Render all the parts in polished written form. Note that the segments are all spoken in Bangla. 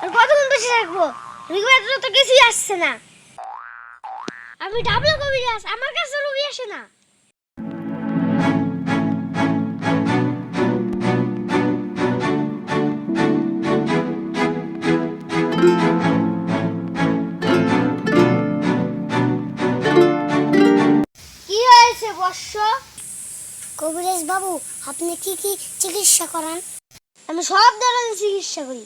আর কতক্ষণ বসে থাকবো? রিকোয়েস্ট তো কিছুই আসছে না। আমি ডাবল কবিরাজ, আমার কাছে রুগী আসে না। কি হয়েছে বর্ষ? কবিরাজ বাবু, আপনি কি কি চিকিৎসা করান? আমি সব ধরনের চিকিৎসা করি।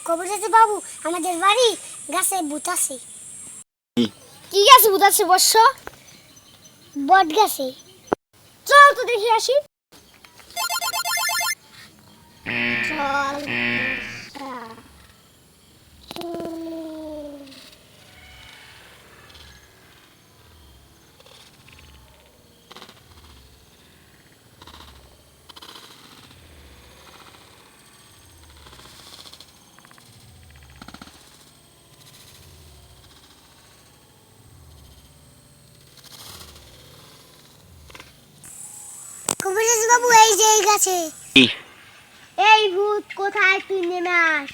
কবিরাজ বাবু, আমাদের বাড়ি গাছে ভূত আছে। কি গাছে ভূত আছে বর্ষ? বট গাছে। চল তো দেখি আসি। চল। কবিরাজ বাবু, এই যে এই গাছে। এই ভূত কোথায়, তুই নেমে আস।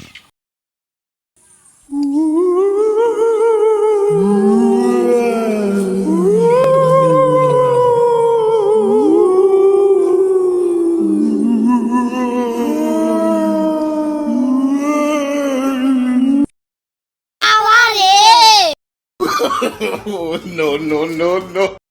Oh, no, no, no, no.